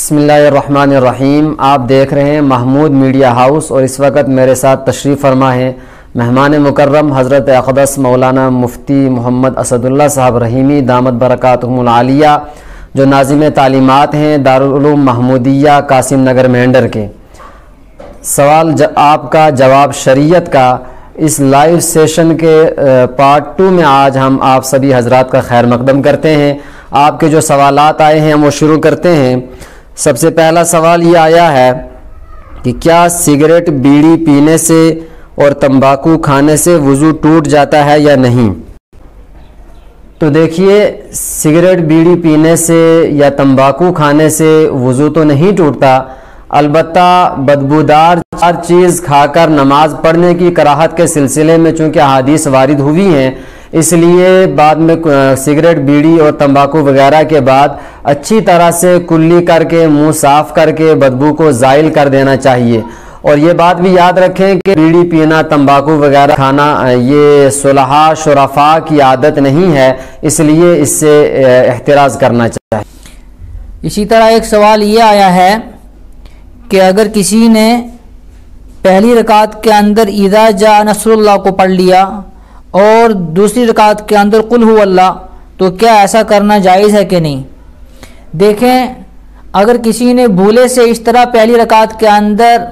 بسم اللہ الرحمن الرحیم۔ آپ دیکھ رہے ہیں محمود میڈیا ہاؤس اور اس وقت میرے ساتھ تشریف فرما ہے مہمان مکرم حضرت اقدس مولانا مفتی محمد اسد اللہ صاحب رحیمی دامت برکاتہم العالیہ، جو ناظم تعلیمات ہیں دارالعلوم محمودیہ قاسم نگر مینڈر کے۔ سوال آپ کا جواب شریعت کا اس لائیو سیشن کے پارٹ 2 میں آج ہم آپ سبھی حضرات کا خیر مقدم کرتے ہیں۔ آپ کے جو سوالات آئے ہیں ہم وہ شروع کرتے ہیں۔ سب سے پہلا سوال یہ آیا ہے کہ کیا سگریٹ بیڑی پینے سے اور تمباکو کھانے سے وضو ٹوٹ جاتا ہے یا نہیں؟ تو دیکھیے، سگریٹ بیڑی پینے سے یا تمباکو کھانے سے وضو تو نہیں ٹوٹتا، البتہ بدبودار چیز کھا کر نماز پڑھنے کی کراہت کے سلسلے میں چونکہ احادیث وارد ہوئی ہیں، اس لیے بعد میں سگریٹ بیڑی اور تمباکو وغیرہ کے بعد اچھی طرح سے کلی کر کے منہ صاف کر کے بدبو کو زائل کر دینا چاہیے۔ اور یہ بات بھی یاد رکھیں کہ بیڑی پینا، تمباکو وغیرہ کھانا یہ صلحاء شرفاء کی عادت نہیں ہے، اس لیے اس سے احتراز کرنا چاہیے۔ اسی طرح ایک سوال یہ آیا ہے کہ اگر کسی نے پہلی رکعت کے اندر اذا جاء نصر اللہ کو پڑھ لیا اور دوسری رکعت کے اندر قل هو اللہ، تو کیا ایسا کرنا جائز ہے کہ نہیں؟ دیکھیں، اگر کسی نے بھولے سے اس طرح پہلی رکعت کے اندر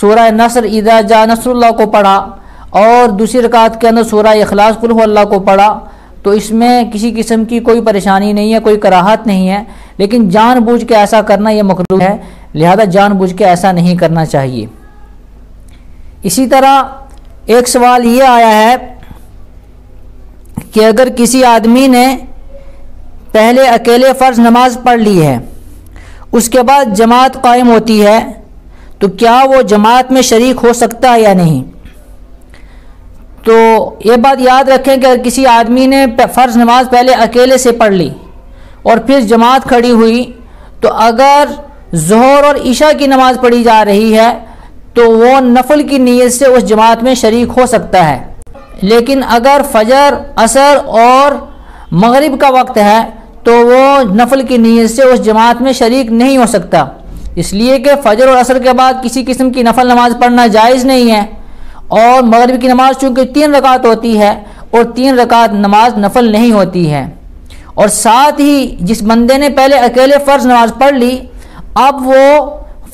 سورہ نصر اذا جاء نصر اللہ کو پڑھا اور دوسری رکعت کے اندر سورہ اخلاص قل هو اللہ کو پڑھا، تو اس میں کسی قسم کی کوئی پریشانی نہیں ہے، کوئی کراہت نہیں ہے، لیکن جان بوجھ کے ایسا کرنا یہ مکروہ ہے، لہذا جان بوجھ کے ایسا نہیں کرنا چاہیے۔ اسی طرح ایک سوال یہ آیا ہے کہ اگر کسی آدمی نے پہلے اکیلے فرض نماز پڑھ لی ہے، اس کے بعد جماعت قائم ہوتی ہے، تو کیا وہ جماعت میں شریک ہو سکتا ہے یا نہیں؟ تو یہ بات یاد رکھیں کہ اگر کسی آدمی نے فرض نماز پہلے اکیلے سے پڑھ لی اور پھر جماعت کھڑی ہوئی، تو اگر ظہر اور عشاء کی نماز پڑھی جا رہی ہے تو وہ نفل کی نیت سے اس جماعت میں شریک ہو سکتا ہے، لیکن اگر فجر، عصر اور مغرب کا وقت ہے تو وہ نفل کی نیت سے اس جماعت میں شریک نہیں ہو سکتا، اس لیے کہ فجر اور عصر کے بعد کسی قسم کی نفل نماز پڑھنا جائز نہیں ہے، اور مغرب کی نماز چونکہ 3 رکعت ہوتی ہے اور 3 رکعت نماز نفل نہیں ہوتی ہے۔ اور ساتھ ہی جس بندے نے پہلے اکیلے فرض نماز پڑھ لی، اب وہ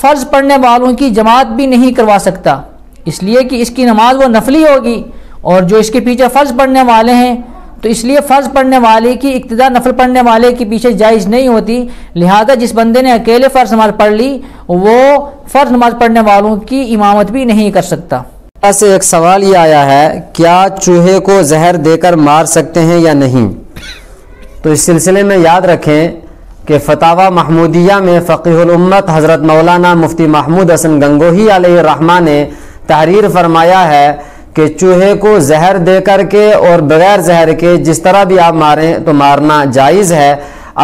فرض پڑھنے والوں کی جماعت بھی نہیں کروا سکتا، اس لیے کہ اس کی نماز وہ نفلی ہوگی، اور جو اس کے پیچھے فرض پڑھنے والے ہیں تو اس لیے فرض پڑھنے والے کی اقتداء نفل پڑھنے والے کے پیچھے جائز نہیں ہوتی، لہذا جس بندے نے اکیلے فرض نماز پڑھ لی وہ فرض نماز پڑھنے والوں کی امامت بھی نہیں کر سکتا۔ سے ایک سوال یہ آیا ہے، کیا چوہے کو زہر دے کر مار سکتے ہیں یا نہیں؟ تو اس سلسلے میں یاد رکھیں کہ فتاوی محمودیہ میں فقیہ الامت حضرت مولانا مفتی محمود حسن گنگوہی علیہ الرحمہ نے تحریر فرمایا ہے کہ چوہے کو زہر دے کر کے اور بغیر زہر کے جس طرح بھی آپ ماریں تو مارنا جائز ہے،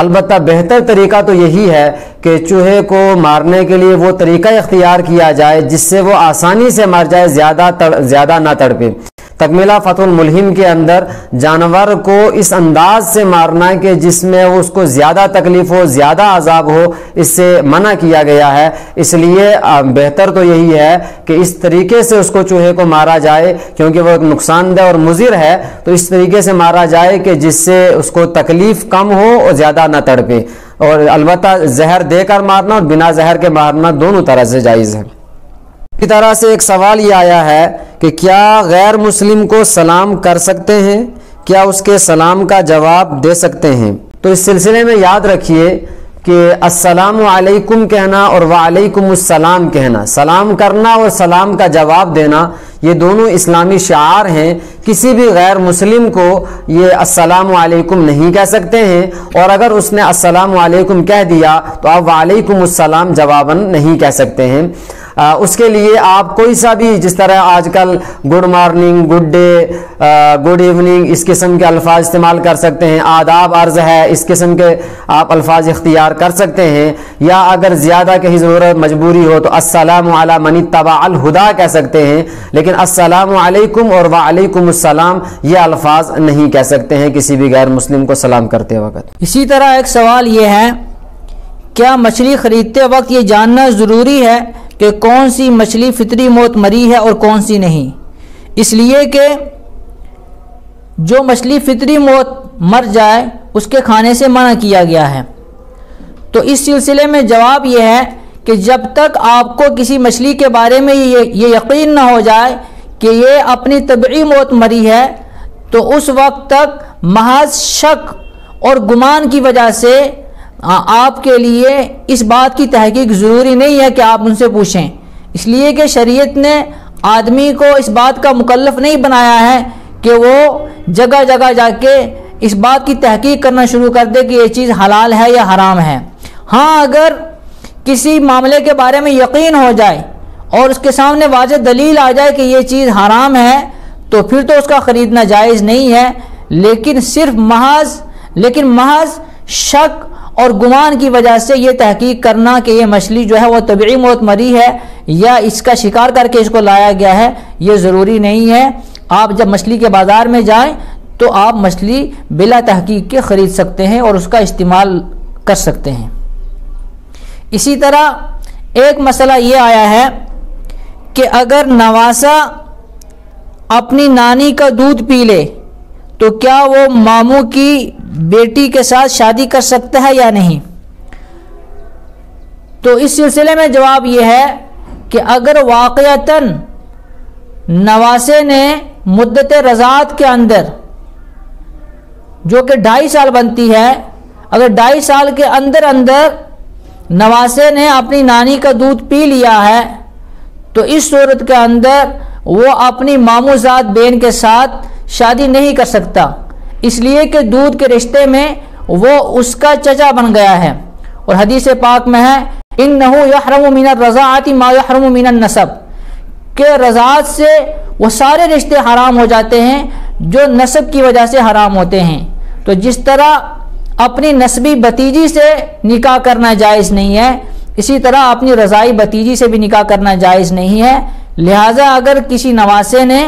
البتہ بہتر طریقہ تو یہی ہے کہ چوہے کو مارنے کے لیے وہ طریقہ اختیار کیا جائے جس سے وہ آسانی سے مر جائے، زیادہ نہ تڑپے۔ تکملہ فتح الملہم کے اندر جانور کو اس انداز سے مارنا ہے کہ جس میں اس کو زیادہ تکلیف ہو، زیادہ عذاب ہو، اس سے منع کیا گیا ہے۔ اس لیے بہتر تو یہی ہے کہ اس طریقے سے اس کو چوہے کو مارا جائے، کیونکہ وہ ایک نقصان دہ اور مضر ہے، تو اس طریقے سے مارا جائے کہ جس سے اس کو تکلیف کم ہو اور زیادہ نہ تڑپے۔ اور البتہ زہر دے کر مارنا اور بنا زہر کے مارنا دونوں طرح سے جائز ہے۔ اسی طرح سے ایک سوال یہ آیا ہے کہ کیا غیر مسلم کو سلام کر سکتے ہیں؟ کیا اس کے سلام کا جواب دے سکتے ہیں؟ تو اس سلسلے میں یاد رکھیے کہ السلام علیکم کہنا اور وعلیکم السلام کہنا، سلام کرنا اور سلام کا جواب دینا، یہ دونوں اسلامی شعار ہیں۔ کسی بھی غیر مسلم کو یہ السلام علیکم نہیں کہہ سکتے ہیں، اور اگر اس نے السلام علیکم کہہ دیا تو آپ وعلیکم السلام جواباً نہیں کہہ سکتے ہیں۔ اس کے لیے آپ کوئی سا بھی، جس طرح آج کل good morning, good day, good evening, اس قسم کے الفاظ استعمال کر سکتے ہیں، آداب عرض ہے، اس قسم کے آپ الفاظ اختیار کر سکتے ہیں، یا اگر زیادہ کہیں ضرورت مجبوری ہو تو السلام علی من اتبع الہدی کہہ سکتے ہیں، لیکن السلام علیکم اور وعلیکم السلام یہ الفاظ نہیں کہہ سکتے ہیں کسی بھی غیر مسلم کو سلام کرتے وقت۔ اسی طرح ایک سوال یہ ہے کیا مچھلی خریدتے وقت یہ جاننا ضروری ہے کہ کون سی مچھلی فطری موت مری ہے اور کون سی نہیں؟ اس لیے کہ جو مچھلی فطری موت مر جائے اس کے کھانے سے منع کیا گیا ہے۔ تو اس سلسلے میں جواب یہ ہے کہ جب تک آپ کو کسی مچھلی کے بارے میں یہ یقین نہ ہو جائے کہ یہ اپنی طبعی موت مری ہے، تو اس وقت تک محض شک اور گمان کی وجہ سے آپ کے لیے اس بات کی تحقیق ضروری نہیں ہے کہ آپ ان سے پوچھیں، اس لیے کہ شریعت نے آدمی کو اس بات کا مکلف نہیں بنایا ہے کہ وہ جگہ جگہ جا کے اس بات کی تحقیق کرنا شروع کر دے کہ یہ چیز حلال ہے یا حرام ہے۔ ہاں، اگر کسی معاملے کے بارے میں یقین ہو جائے اور اس کے سامنے واضح دلیل آ جائے کہ یہ چیز حرام ہے تو پھر تو اس کا خریدنا جائز نہیں ہے، لیکن محض شک اور گمان کی وجہ سے یہ تحقیق کرنا کہ یہ مچھلی جو ہے وہ طبعی موت مری ہے یا اس کا شکار کر کے اس کو لایا گیا ہے، یہ ضروری نہیں ہے۔ آپ جب مچھلی کے بازار میں جائیں تو آپ مچھلی بلا تحقیق کے خرید سکتے ہیں اور اس کا استعمال کر سکتے ہیں۔ اسی طرح ایک مسئلہ یہ آیا ہے کہ اگر نواسا اپنی نانی کا دودھ پی لے تو کیا وہ ماموں کی بیٹی کے ساتھ شادی کر سکتا ہے یا نہیں؟ تو اس سلسلے میں جواب یہ ہے کہ اگر واقعتاً نواسے نے مدت رضاعت کے اندر، جو کہ 2.5 سال بنتی ہے، اگر 2.5 سال کے اندر نواسے نے اپنی نانی کا دودھ پی لیا ہے تو اس صورت کے اندر وہ اپنی ماموں زاد بہن کے ساتھ شادی نہیں کر سکتا، اس لیے کہ دودھ کے رشتے میں وہ اس کا چچا بن گیا ہے، اور حدیث پاک میں ہے انہ یحرم من الرضاعۃ ما یحرم من النسب، کہ رضاعت سے وہ سارے رشتے حرام ہو جاتے ہیں جو نسب کی وجہ سے حرام ہوتے ہیں۔ تو جس طرح اپنی نسبی بتیجی سے نکاح کرنا جائز نہیں ہے، اسی طرح اپنی رضائی بتیجی سے بھی نکاح کرنا جائز نہیں ہے۔ لہٰذا اگر کسی نواسے نے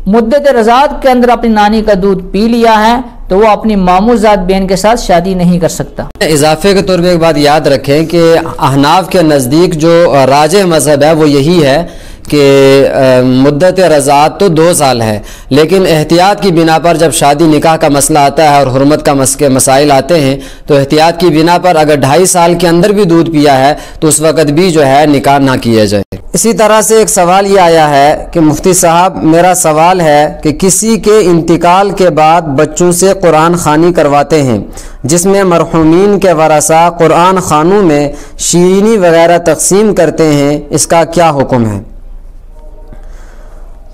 مدت رضاعت کے اندر اپنی نانی کا دودھ پی لیا ہے تو وہ اپنی ماموں زاد بہن کے ساتھ شادی نہیں کر سکتا۔ اضافے کے طور پہ ایک بات یاد رکھیں کہ احناف کے نزدیک جو راجح مذہب ہے وہ یہی ہے کہ مدت رضاعت تو 2 سال ہے، لیکن احتیاط کی بنا پر جب شادی نکاح کا مسئلہ آتا ہے اور حرمت کا مسائل آتے ہیں تو احتیاط کی بنا پر اگر 2.5 سال کے اندر بھی دودھ پیا ہے تو اس وقت بھی جو ہے نکاح نہ کیا جائے۔ اسی طرح سے ایک سوال یہ آیا ہے کہ مفتی صاحب میرا سوال ہے کہ کسی کے انتقال کے بعد بچوں سے قرآن خوانی کرواتے ہیں جس میں مرحومین کے ورثاء قرآن خوانوں میں شیرینی وغیرہ تقسیم کرتے ہیں، اس کا کیا حکم ہے؟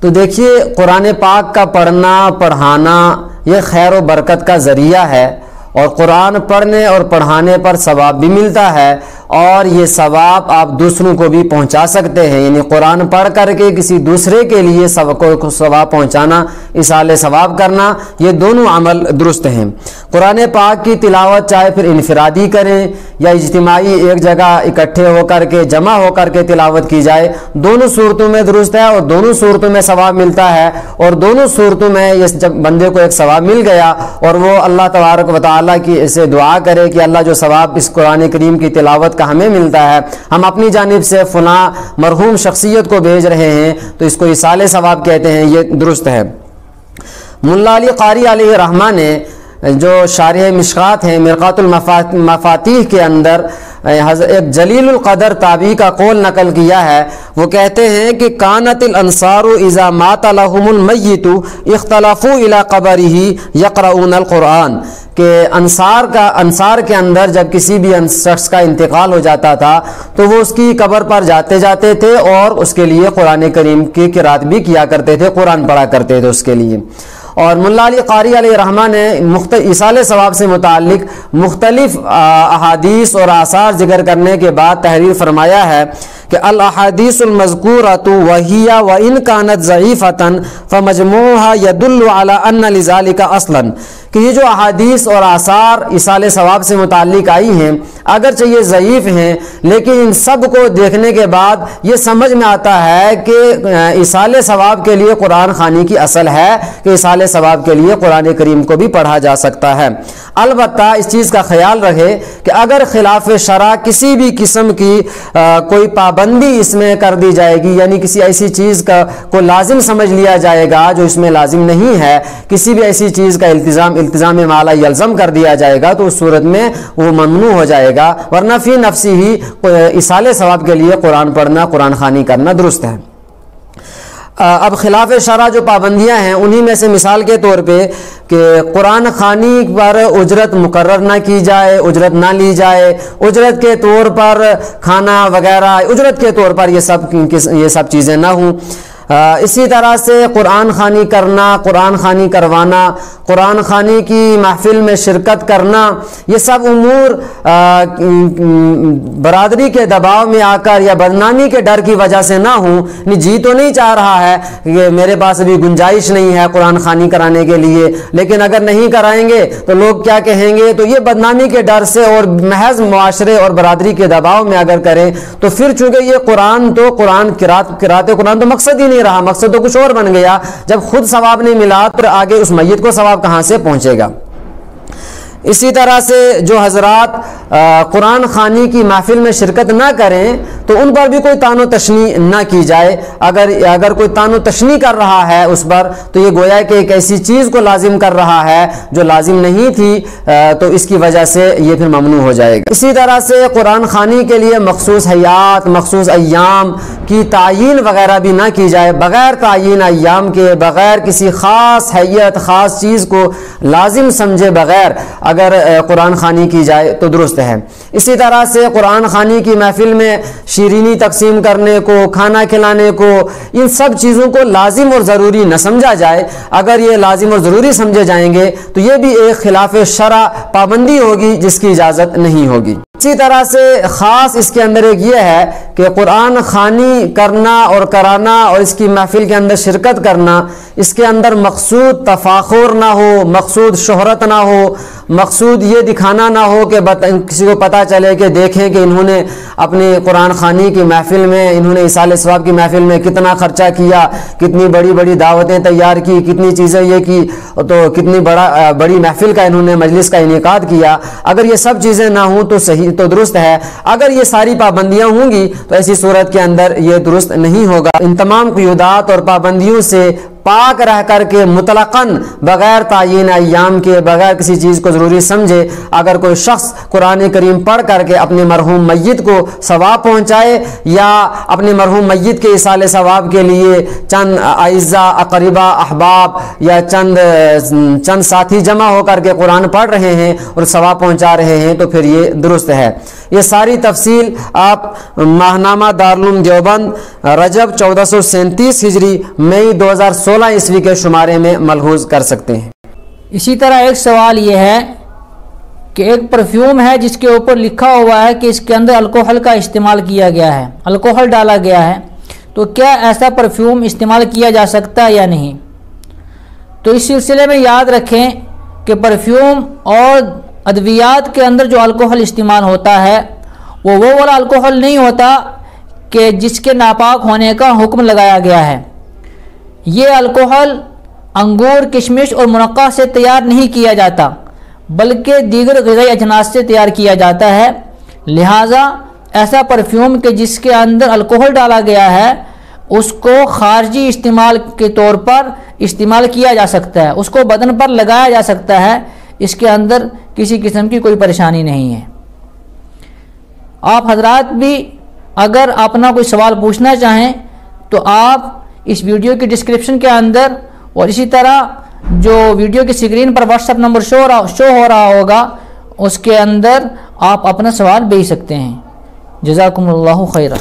تو دیکھیے، قرآن پاک کا پڑھنا پڑھانا یہ خیر و برکت کا ذریعہ ہے، اور قرآن پڑھنے اور پڑھانے پر ثواب بھی ملتا ہے، اور یہ ثواب آپ دوسروں کو بھی پہنچا سکتے ہیں، یعنی قرآن پڑھ کر کے کسی دوسرے کے لیے کو ثواب پہنچانا، اصال ثواب کرنا، یہ دونوں عمل درست ہیں۔ قرآن پاک کی تلاوت چاہے پھر انفرادی کریں یا اجتماعی ایک جگہ اکٹھے ہو کر کے جمع ہو کر کے تلاوت کی جائے، دونوں صورتوں میں درست ہے اور دونوں صورتوں میں ثواب ملتا ہے، اور دونوں صورتوں میں جب بندے کو ایک ثواب مل گیا اور وہ اللہ تبارک و تعالیٰ کی اسے دعا کرے کہ اللہ جو ثواب اس قرآن کریم کی تلاوت کا ہمیں ملتا ہے، ہم اپنی جانب سے فلاں مرحوم شخصیت کو بھیج رہے ہیں، تو اس کو ایصال ثواب کہتے ہیں، یہ درست ہے۔ ملا علی قاری علیہ رحمہ نے جو شارح مشکات ہیں مرقات المفاتیح کے اندر ایک جلیل القدر تابعی کا قول نقل کیا ہے، وہ کہتے ہیں کہ کانت الانصار اذا مات لهم المیت اختلفوا الى قبره یقرؤون القرآن، کہ انصار کے اندر جب کسی بھی شخص کا انتقال ہو جاتا تھا تو وہ اس کی قبر پر جاتے تھے اور اس کے لیے قرآن کریم کی قرات بھی کیا کرتے تھے، قرآن پڑھا کرتے تھے اس کے لیے۔ اور ملا علی قاری علیہ رحمہ نے ایصال ثواب سے متعلق مختلف احادیث اور آثار ذکر کرنے کے بعد تحریر فرمایا ہے کہ الاحادیث المذکورۃ وہی وان کانت ضعیفۃ فمجموعها يدل على ان لذلك اصلا، کہ یہ جو احادیث اور آثار ایصال ثواب سے متعلق آئی ہیں اگرچہ یہ ضعیف ہیں، لیکن ان سب کو دیکھنے کے بعد یہ سمجھ میں آتا ہے کہ ایصال ثواب کے لیے قرآن خوانی کی اصل ہے کہ ایصال ثواب کے لیے قرآن کریم کو بھی پڑھا جا سکتا ہے۔ البتہ اس چیز کا خیال رکھے کہ اگر خلاف شرع کسی بھی قسم کی کوئی پابندی اس میں کر دی جائے گی، یعنی کسی ایسی چیز کو لازم سمجھ لیا جائے گا جو اس میں لازم نہیں ہے، کسی بھی ایسی چیز کا التزام مالا یلزم کر دیا جائے گا تو اس صورت میں وہ ممنوع ہو جائے گا، ورنہ فی نفسی ہی ایصال ثواب کے لیے قرآن پڑھنا، قرآن خوانی کرنا درست ہے۔ اب خلاف شرع جو پابندیاں ہیں انہی میں سے مثال کے طور پہ کہ قرآن خوانی پر اجرت مقرر نہ کی جائے، اجرت نہ لی جائے، اجرت کے طور پر کھانا وغیرہ اجرت کے طور پر یہ سب چیزیں نہ ہوں۔ اسی طرح سے قرآن خوانی کرنا، قرآن خوانی کروانا، قرآن خوانی کی محفل میں شرکت کرنا، یہ سب امور برادری کے دباؤ میں آ کر یا بدنامی کے ڈر کی وجہ سے نہ ہوں۔ جی تو نہیں چاہ رہا ہے کہ میرے پاس ابھی گنجائش نہیں ہے قرآن خوانی کرانے کے لیے، لیکن اگر نہیں کرائیں گے تو لوگ کیا کہیں گے، تو یہ بدنامی کے ڈر سے اور محض معاشرے اور برادری کے دباؤ میں اگر کریں تو پھر چونکہ یہ قرآن قرات قرآن تو مقصد ہی نہیں رہا، مقصد تو کچھ اور بن گیا۔ جب خود ثواب نہیں ملا تو آگے اس میت کو ثواب کہاں سے پہنچے گا۔ اسی طرح سے جو حضرات قرآن خوانی کی محفل میں شرکت نہ کریں تو ان پر بھی کوئی تان و تشنیع نہ کی جائے۔ اگر کوئی تان و تشنیع کر رہا ہے اس پر تو یہ گویا کہ ایک ایسی چیز کو لازم کر رہا ہے جو لازم نہیں تھی، تو اس کی وجہ سے یہ پھر ممنوع ہو جائے گا۔ اسی طرح سے قرآن خوانی کے لیے مخصوص حیات، مخصوص ایام کی تعیین وغیرہ بھی نہ کی جائے، بغیر تعیین ایام کے، بغیر کسی خاص حیت، خاص چیز کو لازم سمجھے بغیر اگر قرآن خوانی کی جائے تو درست ہے۔ اسی طرح سے قرآن خوانی کی محفل میں شیرینی تقسیم کرنے کو، کھانا کھلانے کو، ان سب چیزوں کو لازم اور ضروری نہ سمجھا جائے۔ اگر یہ لازم اور ضروری سمجھے جائیں گے تو یہ بھی ایک خلاف شرع پابندی ہوگی جس کی اجازت نہیں ہوگی۔ اسی طرح سے خاص اس کے اندر ایک یہ ہے کہ قرآن خوانی کرنا اور کرانا اور اس کی محفل کے اندر شرکت کرنا، اس کے اندر مقصود تفاخر نہ ہو، مقصود شہرت نہ ہو، مقصود یہ دکھانا نہ ہو کہ کسی کو پتہ چلے کہ دیکھیں کہ انہوں نے اپنی قرآن خوانی کی محفل میں، انہوں نے ایصال ثواب کی محفل میں کتنا خرچہ کیا، کتنی بڑی بڑی دعوتیں تیار کی، کتنی چیزیں یہ کی، تو کتنی بڑی محفل کا انہوں نے مجلس کا انعقاد کیا۔ اگر یہ سب چیزیں نہ ہوں تو صحیح تو درست ہے۔ اگر یہ ساری پابندیاں ہوں گی تو ایسی صورت کے اندر یہ درست نہیں ہوگا۔ ان تمام قیودات اور پابندیوں سے پاک رہ کر کے مطلقاً بغیر تعین ایام کے، بغیر کسی چیز کو ضروری سمجھے اگر کوئی شخص قرآن کریم پڑھ کر کے اپنے مرحوم میت کو ثواب پہنچائے یا اپنے مرحوم میت کے ایصال ثواب کے لیے چند اعزاء، اقربا، احباب یا چند ساتھی جمع ہو کر کے قرآن پڑھ رہے ہیں اور ثواب پہنچا رہے ہیں تو پھر یہ درست ہے۔ یہ ساری تفصیل آپ ماہنامہ دارالعلوم دیوبند رجب 1437 ہجری مئی 2016 عیسوی کے شمارے میں ملحوظ کر سکتے ہیں۔ اسی طرح ایک سوال یہ ہے کہ ایک پرفیوم ہے جس کے اوپر لکھا ہوا ہے کہ اس کے اندر الکوہل کا استعمال کیا گیا ہے، الکوہل ڈالا گیا ہے، تو کیا ایسا پرفیوم استعمال کیا جا سکتا ہے یا نہیں؟ تو اس سلسلے میں یاد رکھیں کہ پرفیوم اور ادویات کے اندر جو الکوہل استعمال ہوتا ہے وہ والا الکوہل نہیں ہوتا کہ جس کے ناپاک ہونے کا حکم لگایا گیا ہے۔ یہ الکوہل انگور، کشمش اور منقع سے تیار نہیں کیا جاتا بلکہ دیگر غذائی اجناس سے تیار کیا جاتا ہے، لہٰذا ایسا پرفیوم کہ جس کے اندر الکوہل ڈالا گیا ہے اس کو خارجی استعمال کے طور پر استعمال کیا جا سکتا ہے، اس کو بدن پر لگایا جا سکتا ہے، اس کے اندر کسی قسم کی کوئی پریشانی نہیں ہے۔ آپ حضرات بھی اگر اپنا کوئی سوال پوچھنا چاہیں تو آپ اس ویڈیو کی ڈسکرپشن کے اندر اور اسی طرح جو ویڈیو کی سکرین پر واٹس ایپ نمبر شو ہو رہا ہوگا اس کے اندر آپ اپنا سوال بھیج سکتے ہیں۔ جزاکم اللہ خیرہ۔